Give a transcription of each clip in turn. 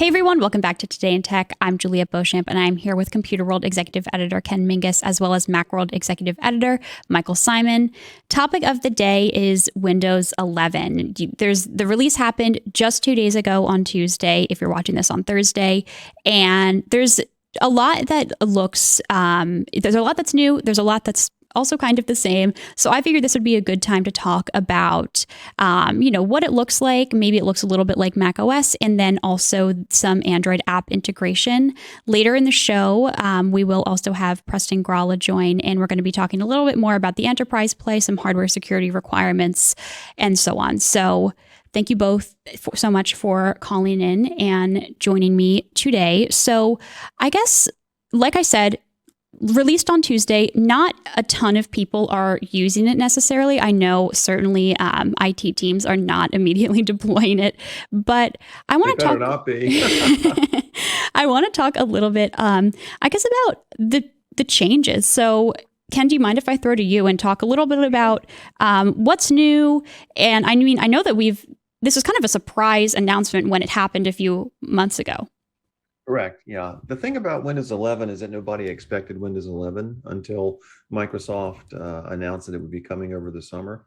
Hey everyone, welcome back to Today in Tech. I'm Julia Beauchamp, and I'm here with Computer World Executive Editor Ken Mingus, as well as Macworld Executive Editor Michael Simon. Topic of the day is Windows 11. The release happened just 2 days ago on Tuesday, if you're watching this on Thursday, and there's a lot that looks, there's a lot that's new, there's a lot that's also kind of the same. So I figured this would be a good time to talk about, what it looks like. Maybe it looks a little bit like Mac OS, and then also some Android app integration. Later in the show, we will also have Preston Gralla join, and we're going to be talking a little bit more about the enterprise play, some hardware security requirements, and so on. So thank you both so much for calling in and joining me today. So I guess, like I said, released on Tuesday, not a ton of people are using it necessarily. I know certainly IT teams are not immediately deploying it, but I want to talk. Not be. I want to talk a little bit, I guess, about the changes. So, Ken, do you mind if I throw to you and talk a little bit about what's new? And I mean, I know that this was kind of a surprise announcement when it happened a few months ago. Correct. Yeah. The thing about Windows 11 is that nobody expected Windows 11 until Microsoft announced that it would be coming over the summer.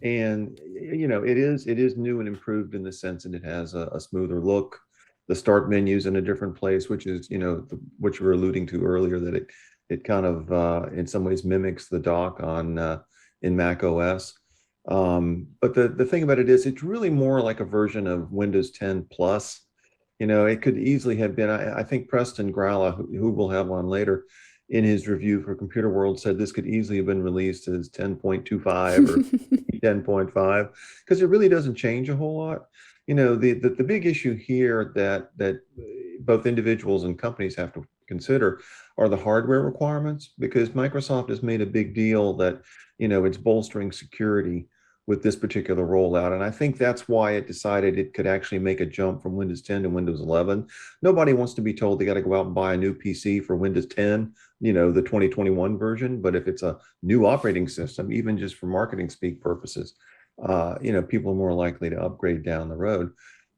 And, it is new and improved in the sense that it has a smoother look. The start menu's in a different place, which is, what you were alluding to earlier, that it kind of, in some ways, mimics the dock in Mac OS. But the thing about it is it's really more like a version of Windows 10 Plus. It could easily have been, I think Preston Gralla, who we'll have on later, in his review for Computer World, said this could easily have been released as 10.25 or 10.5, because it really doesn't change a whole lot. The big issue here that both individuals and companies have to consider are the hardware requirements, because Microsoft has made a big deal that, it's bolstering security with this particular rollout. And I think that's why it decided it could actually make a jump from Windows 10 to Windows 11. Nobody wants to be told they got to go out and buy a new PC for Windows 10, the 2021 version. But if it's a new operating system, even just for marketing speak purposes, people are more likely to upgrade down the road.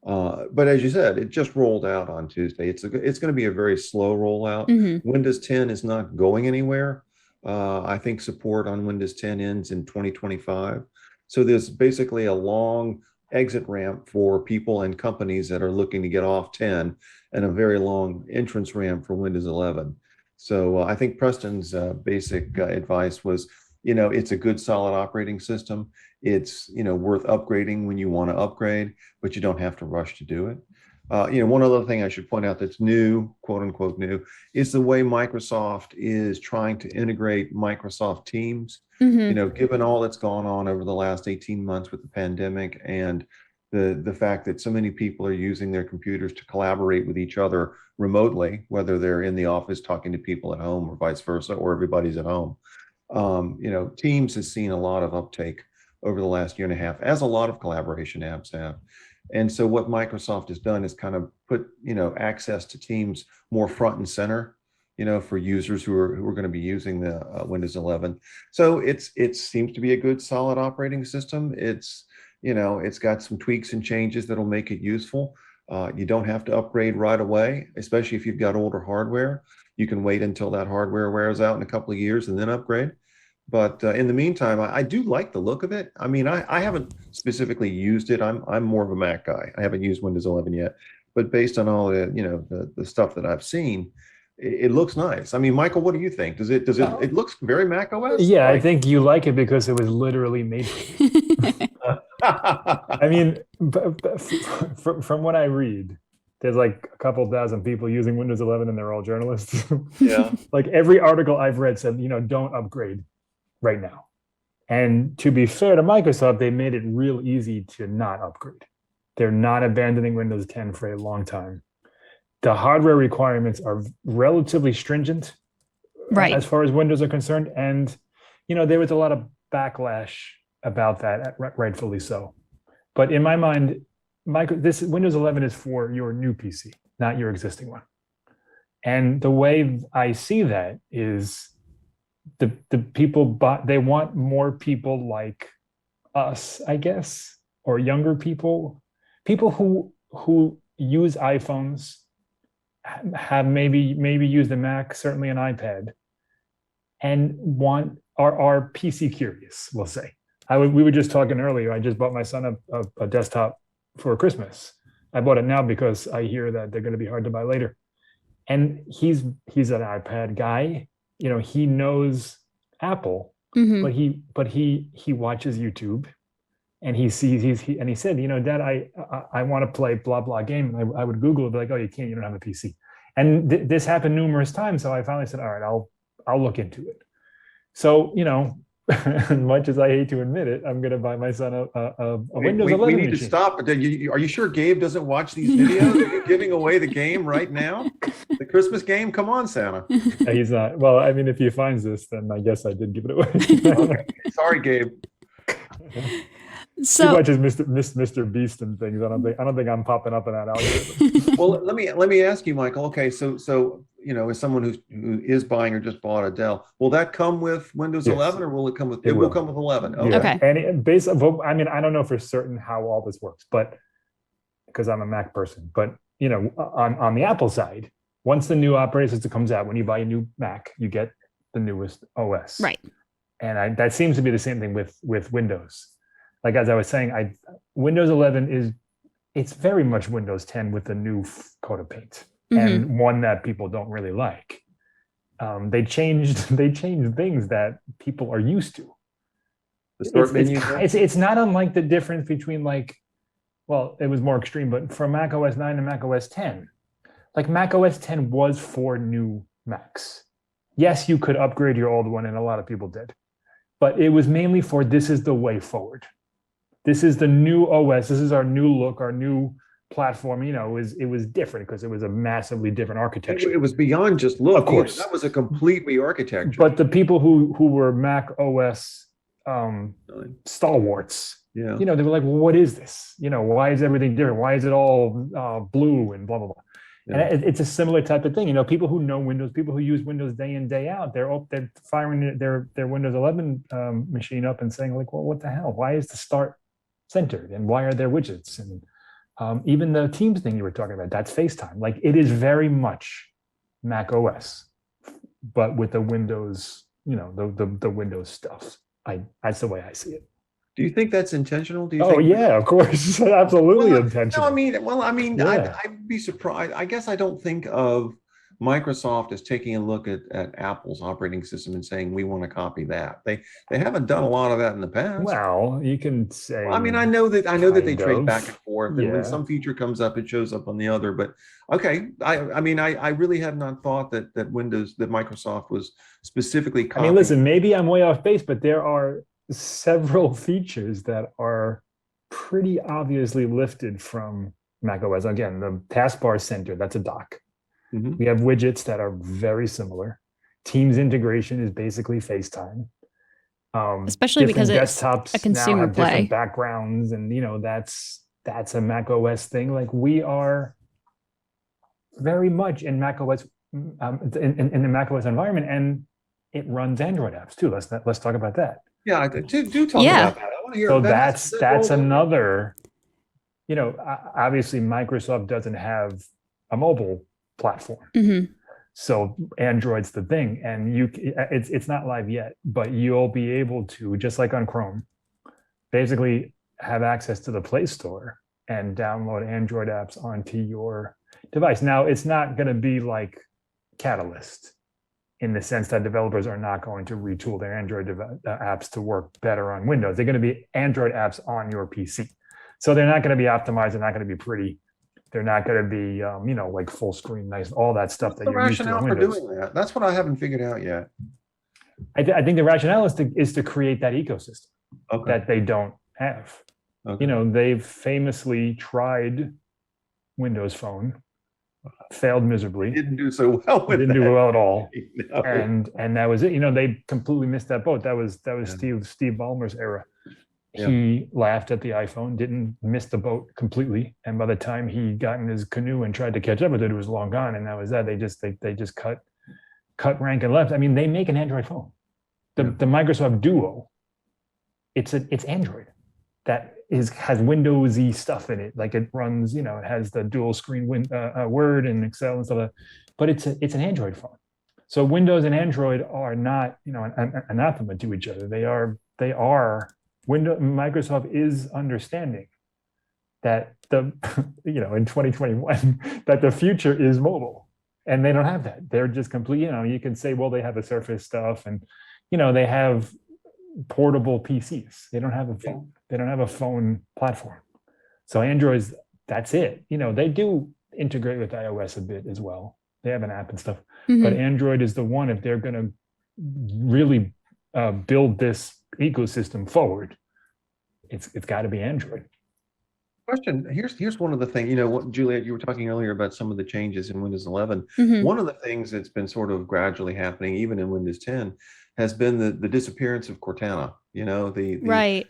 But as you said, it just rolled out on Tuesday. It's going to be a very slow rollout. Mm-hmm. Windows 10 is not going anywhere. I think support on Windows 10 ends in 2025. So there's basically a long exit ramp for people and companies that are looking to get off 10, and a very long entrance ramp for Windows 11. So I think Preston's basic advice was, it's a good solid operating system. It's, worth upgrading when you want to upgrade, but you don't have to rush to do it. One other thing I should point out that's new, quote unquote new, is the way Microsoft is trying to integrate Microsoft Teams. Mm-hmm. Given all that's gone on over the last 18 months with the pandemic, and the fact that so many people are using their computers to collaborate with each other remotely, whether they're in the office talking to people at home or vice versa, or everybody's at home. Teams has seen a lot of uptake over the last year and a half, as a lot of collaboration apps have. And so what Microsoft has done is kind of put, access to Teams more front and center, for users who are going to be using the Windows 11. So it seems to be a good solid operating system. It's got some tweaks and changes that'll make it useful. You don't have to upgrade right away, especially if you've got older hardware. You can wait until that hardware wears out in a couple of years and then upgrade. But in the meantime, I do like the look of it. I mean, I haven't specifically used it. I'm more of a Mac guy. I haven't used Windows 11 yet, but based on all the stuff that I've seen, it looks nice. I mean, Michael, what do you think? It looks very Mac OS? Yeah, I think you like it because it was literally made for you. I mean, from what I read, there's like a couple thousand people using Windows 11 and they're all journalists. Yeah. Like every article I've read said, don't upgrade right now. And to be fair to Microsoft, they made it real easy to not upgrade. They're not abandoning Windows 10 for a long time. The hardware requirements are relatively stringent, right, as far as Windows are concerned. And, there was a lot of backlash about that, rightfully so. But in my mind, this Windows 11 is for your new PC, not your existing one. And the way I see that is the people, they want more people like us, I guess, or younger people who use iPhones, have maybe used a Mac, certainly an iPad, and are PC curious, we'll say. We were just talking earlier. I just bought my son a desktop for Christmas. I bought it now because I hear that they're going to be hard to buy later. And he's an iPad guy. You know, he knows Apple, Mhm. but he watches YouTube, and he sees and he said, you know, Dad, I want to play blah blah game, and I would Google it, be like, oh, you can't, you don't have a PC. And this happened numerous times. So I finally said, all right, I'll look into it. So, you know, as much as I hate to admit it, I'm going to buy my son a Windows 11 we need machine. to stop. Are you sure Gabe doesn't watch these videos? Are you giving away the game right now? The Christmas game? Come on, Santa. He's not. Well, I mean, if he finds this, then I guess I did give it away. Okay. Sorry, Gabe. He So watches Mr. Beast and things. I don't think I'm popping up in that algorithm. Well, let me ask you, Michael. Okay, so you know, as someone who is buying or just bought a Dell, will that come with Windows Yes. 11, or will it come with? It It will will. come with 11. Yeah. Okay. And based on, I mean, I don't know for certain how all this works, but because I'm a Mac person, but you know, on the Apple side, once the new operating system comes out, when you buy a new Mac, you get the newest OS. right. And that seems to be the same thing with Windows. Like, as I was saying, Windows 11 it's very much Windows 10 with a new coat of paint, Mhm. and one that people don't really like. They changed things that people are used to. The start menu. It's not unlike the difference between, like, well, it was more extreme, but from Mac OS 9 to Mac OS 10, like Mac OS 10 was for new Macs. Yes, you could upgrade your old one, and a lot of people did, but it was mainly for, this is the way forward. This is the new OS. This is our new look, our new platform. You know, it was different because it was a massively different architecture. It was beyond just look. Of course. That was a complete re-architecture. But the people who were Mac OS stalwarts, Yeah. you know, they were like, well, what is this? You know, why is everything different? Why is it all blue and blah, blah, blah. Yeah. And it's a similar type of thing. You know, people who know Windows, people who use Windows day in, day out, they're firing their Windows 11 machine up and saying, like, well, what the hell? Why is the start centered? And why are there widgets? And even the Teams thing you were talking about, that's FaceTime. Like, it is very much Mac OS, but with the Windows, you know, the Windows stuff. That's the way I see it. Do you think that's intentional? Do you Oh think? yeah, of course, absolutely Well, intentional. No, I mean, Yeah. I'd be surprised. I guess I don't think of Microsoft as taking a look at Apple's operating system and saying, we want to copy that. They haven't done a lot of that in the past. Well, you can say. I mean, I know that they kind trade of. back and forth, and Yeah. when some feature comes up, it shows up on the other. But okay, I mean, I really had not thought that Microsoft was specifically I copying. mean, listen, maybe I'm way off base, but there are several features that are pretty obviously lifted from macOS. Again, the taskbar center, that's a dock. Mhm. We have widgets that are very similar. Teams integration is basically FaceTime. Especially because different it's desktops a consumer now have different play. backgrounds, and you know, that's a macOS thing. Like, we are very much in macOS, in the macOS environment, and it runs Android apps too. Let's talk about that. Yeah, do talk Yeah. about that. I want to hear. So that's that's another, you know, obviously Microsoft doesn't have a mobile platform. Mhm. So Android's the thing, and it's not live yet, but you'll be able to, just like on Chrome, basically have access to the Play Store and download Android apps onto your device. Now, it's not going to be like Catalyst, in the sense that developers are not going to retool their Android apps to work better on Windows. They're going to be Android apps on your PC. So they're not going to be optimized. They're not going to be pretty. They're not going to be, you know, like full screen, nice, all that stuff that the you're used to rationale in for Windows. doing that. That's what I haven't figured out yet. I think the rationale is to create that ecosystem Okay. that they don't have. Okay. You know, they've famously tried Windows Phone, failed miserably, Didn't do so well with didn't that. do well at all. No. And that was it. You know, they completely missed that boat. That was Yeah. Steve Ballmer's era. Yeah. He laughed at the iPhone, didn't miss the boat completely, and by the time he got in his canoe and tried to catch up with it, it was long gone. And that was that. They just cut rank and left. I mean, they make an Android phone. The Yeah. Microsoft Duo, it's Android. that has Windowsy stuff in it, like it runs, it has the dual screen Word and Excel and stuff like that, but it's an Android phone. So Windows and Android are not, an anathema to each other. They are Microsoft is understanding that in 2021 that the future is mobile, and they don't have that. They're just complete. You can say, well, they have the Surface stuff, and they have portable PCs. They don't have a phone. They don't have a phone platform. So Android's, that's it. They do integrate with iOS a bit as well. They have an app and stuff, but Android is the one, if they're going to really build this ecosystem forward, it's got to be Android. Question. Here's one of the things, what, Juliet, you were talking earlier about some of the changes in Windows 11. One of the things that's been sort of gradually happening, even in Windows 10, has been the disappearance of Cortana, the right.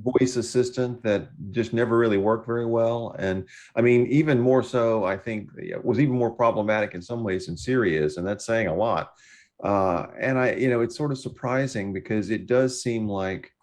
voice assistant that just never really worked very well. And I mean, even more so, I think it was even more problematic in some ways than Siri is, and that's saying a lot. And it's sort of surprising because it does seem like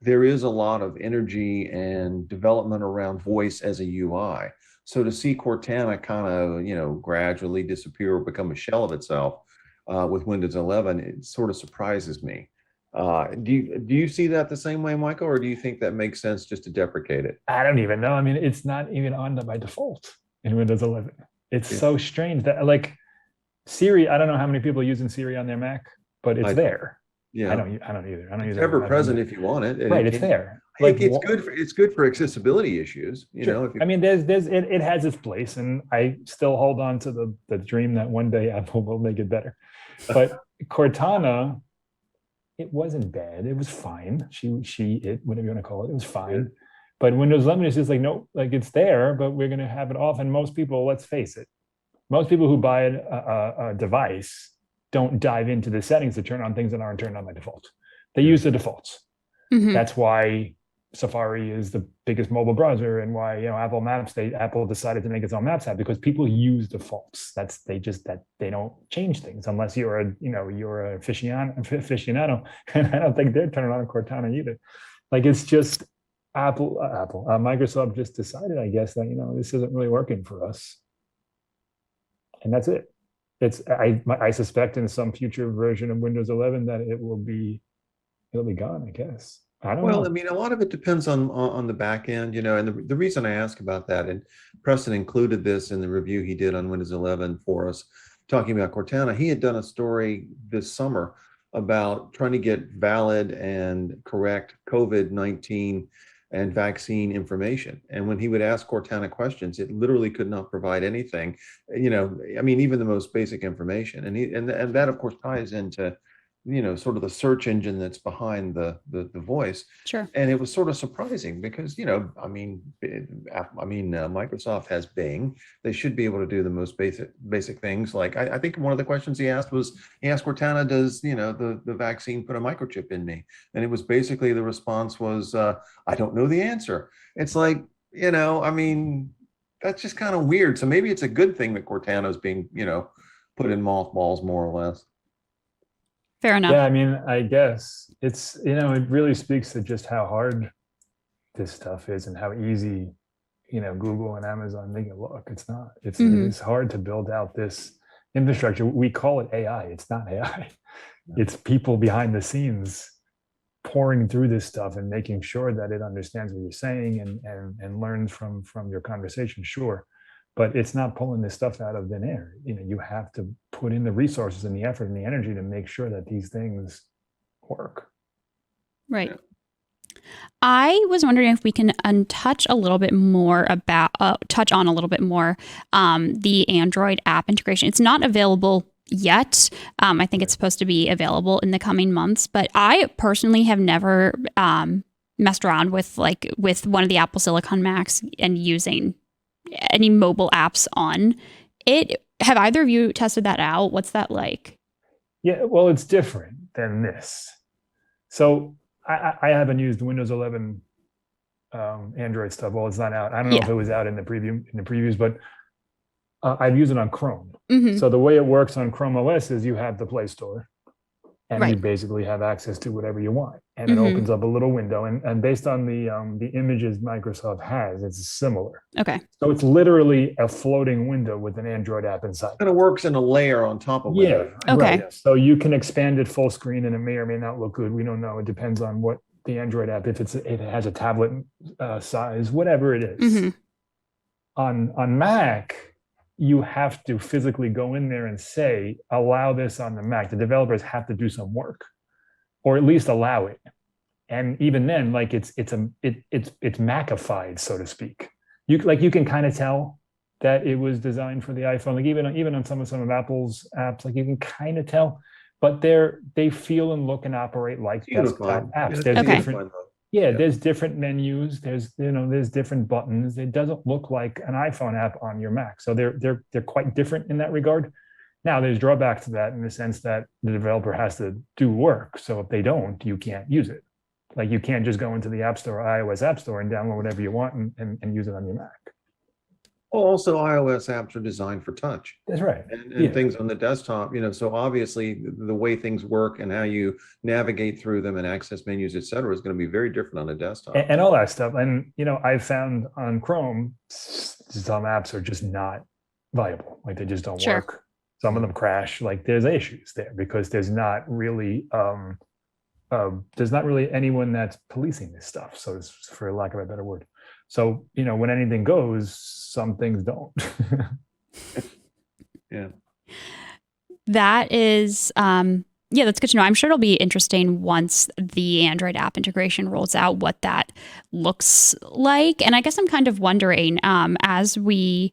there is a lot of energy and development around voice as a UI. So to see Cortana kind of, gradually disappear or become a shell of itself with Windows 11, it sort of surprises me. Do you see that the same way, Michael, or do you think that makes sense just to deprecate it? I don't even know. I mean, it's not even on by default in Windows 11. It's so strange that, like, Siri, I don't know how many people are using Siri on their Mac, but it's there. Yeah, I don't either. I don't use it. Ever present if you want it. Right, it's there. Like, it's good for accessibility issues. Sure. I mean, it has its place, and I still hold on to the dream that one day Apple will make it better. But Cortana, it wasn't bad. It was fine. It, whatever you want to call it, it was fine. Yeah. But Windows 11 is just like, no, like, it's there, but we're going to have it off. And most people, let's face it, most people who buy a device don't dive into the settings to turn on things that aren't turned on by default. They use the defaults. That's why Safari is the biggest mobile browser, and why Apple decided to make its own Maps app, because people use defaults. They don't change things unless you're a aficionado, and I don't think they're turning on Cortana either. Like, it's just Microsoft just decided, I guess, that this isn't really working for us, and that's it. I suspect in some future version of Windows 11 that it'll be gone, I guess. I don't know. I mean, a lot of it depends on the back end, and the reason I ask about that, and Preston included this in the review he did on Windows 11 for us, talking about Cortana. He had done a story this summer about trying to get valid and correct COVID-19 and vaccine information. And when he would ask Cortana questions, it literally could not provide anything, I mean, even the most basic information. And that, of course, ties into sort of the search engine that's behind the voice. Sure. And it was sort of surprising because, Microsoft has Bing. They should be able to do the most basic things. Like, I think one of the questions he asked Cortana, does, the vaccine put a microchip in me? And it was basically, the response was, I don't know the answer. It's like, that's just kind of weird. So maybe it's a good thing that Cortana is being, put in mothballs, more or less. Fair enough. Yeah, I mean, I guess it's, it really speaks to just how hard this stuff is and how easy, Google and Amazon make it look. It's not. It's hard to build out this infrastructure. We call it AI. It's not AI. It's people behind the scenes pouring through this stuff and making sure that it understands what you're saying and learns from your conversation. Sure. But it's not pulling this stuff out of thin air. You have to put in the resources and the effort and the energy to make sure that these things work. Right. Yeah. I was wondering if we can touch on a little bit more the Android app integration. It's not available yet. I think it's supposed to be available in the coming months, but I personally have never messed around with one of the Apple Silicon Macs and using any mobile apps on it. Have either of you tested that out? What's that like? Yeah, well, it's different than this. So I haven't used Windows 11 Android stuff. Well, it's not out. I don't know if it was out in the previews, but I've used it on Chrome. So the way it works on Chrome OS is you have the Play Store, and you Right. basically have access to whatever you want. And it Mhm. opens up a little window. And based on the images Microsoft has, it's similar. Okay. So it's literally a floating window with an Android app inside. Kind of works in a layer on top of Yeah, Windows. Okay. right. So you can expand it full screen, and it may or may not look good. We don't know. It depends on what the Android app, if it has a tablet size, whatever it is. Mhm. On Mac, you have to physically go in there and say, allow this on the Mac. The developers have to do some work, or at least allow it. And even then, like it's Macified, so to speak. You can kind of tell that it was designed for the iPhone. Like even on some of Apple's apps, like you can kind of tell, but they feel and look and operate like desktop Unified. apps. Yeah, There's Okay. different, unified mode. yeah, Yeah. there's different menus. There's different buttons. It doesn't look like an iPhone app on your Mac. So they're quite different in that regard. Now there's drawbacks to that in the sense that the developer has to do work. So if they don't, you can't use it. Like you can't just go into the App Store, iOS App Store, and download whatever you want and use it on your Mac. Well, also iOS apps are designed for touch That's right. and Yeah. things on the desktop, so obviously the way things work and how you navigate through them and access menus, et cetera, is going to be very different on a desktop. And all that stuff. And I've found on Chrome, some apps are just not viable. Like they just don't Sure. work. Some of them crash. Like there's issues there because there's not really anyone that's policing this stuff. So it's, for lack of a better word. So when anything goes, some things don't. Yeah. That is, yeah, that's good to know. I'm sure it'll be interesting once the Android app integration rolls out, what that looks like. And I guess I'm kind of wondering, as we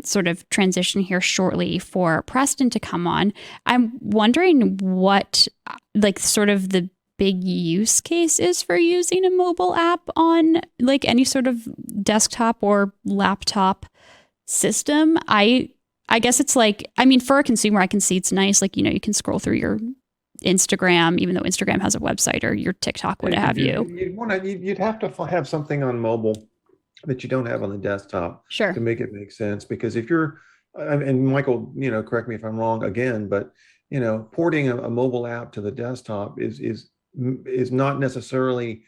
sort of transition here shortly for Preston to come on, I'm wondering what, like, sort of the big use case is for using a mobile app on like any sort of desktop or laptop system. I guess it's like, I mean, for a consumer, I can see it's nice. Like, you can scroll through your Instagram, even though Instagram has a website, or your TikTok, what have you. You'd have to have something on mobile that you don't have on the desktop Sure. to make it make sense. Because if you're, and Michael, correct me if I'm wrong again, but porting a mobile app to the desktop is not necessarily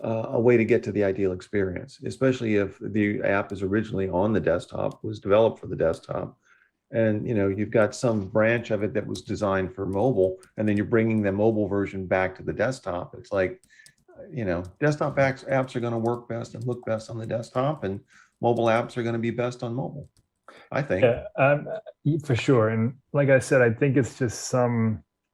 a way to get to the ideal experience, especially if the app is originally on the desktop, was developed for the desktop. And you've got some branch of it that was designed for mobile, and then you're bringing the mobile version back to the desktop. It's like, desktop apps are going to work best and look best on the desktop, and mobile apps are going to be best on mobile, I think. Yeah, for sure. And like I said, I think it's just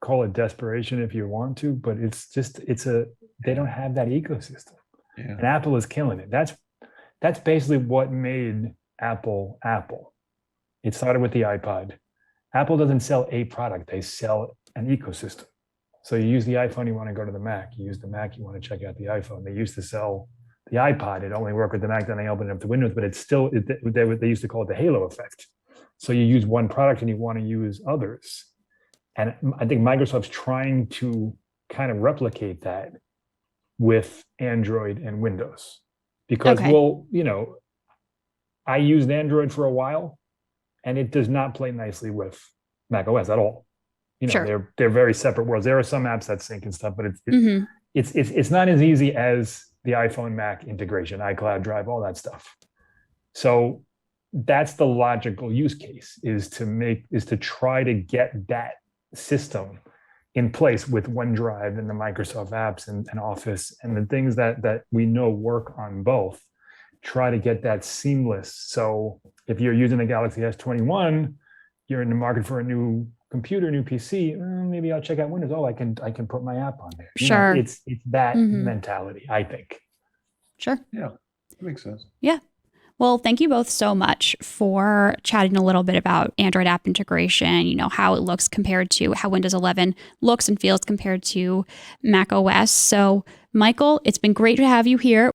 call it desperation if you want to, but they don't have that ecosystem. Yeah. And Apple is killing it. That's basically what made Apple Apple. It started with the iPod. Apple doesn't sell a product, they sell an ecosystem. So you use the iPhone, you want to go to the Mac. You use the Mac, you want to check out the iPhone. They used to sell the iPod, it only worked with the Mac, then they opened it up to Windows, but it's still, they used to call it the halo effect. So you use one product and you want to use others. And I think Microsoft's trying to kind of replicate that with Android and Windows. Because, Okay. I used Android for a while, and it does not play nicely with Mac OS at all. Sure. They're very separate worlds. There are some apps that sync and stuff, but Mhm. it's not as easy as the iPhone Mac integration, iCloud Drive, all that stuff. So that's the logical use case, is to try to get that system in place with OneDrive and the Microsoft apps and Office and the things that we know work on both. Try to get that seamless. So if you're using a Galaxy S21, you're in the market for a new computer, new PC, maybe I'll check out Windows. Oh, I can put my app on there. Sure. It's that Mhm. mentality, I think. Sure. Yeah, that makes sense. Yeah. Well, thank you both so much for chatting a little bit about Android app integration, how it looks compared to how Windows 11 looks and feels compared to Mac OS. So, Michael, it's been great to have you here.